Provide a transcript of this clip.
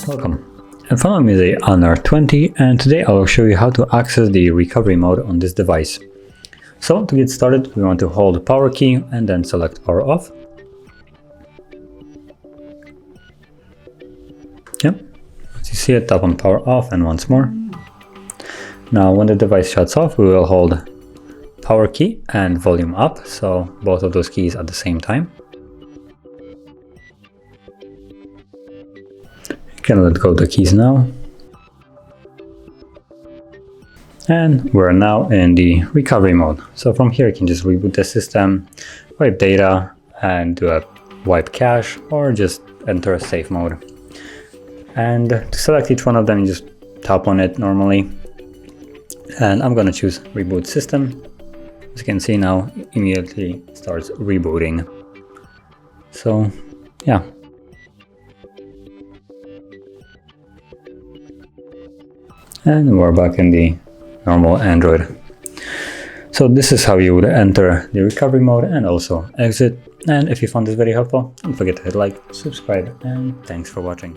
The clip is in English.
Welcome. In front of me is a Honor 20, and today I will show you how to access the recovery mode on this device. So to get started, we want to hold the power key and then select power off. Yep, as you see it, tap on power off and once more. Now when the device shuts off, we will hold power key and volume up, so both of those keys at the same time. You can let go of the keys now. And we're now in the recovery mode. So from here you can just reboot the system, wipe data, and do a wipe cache, or just enter a safe mode. And to select each one of them, you just tap on it normally. And I'm going to choose reboot system. As you can see now, immediately starts rebooting. So yeah. And we're back in the normal Android. So this is how you would enter the recovery mode and also exit. And if you found this very helpful, don't forget to hit like, subscribe, and thanks for watching.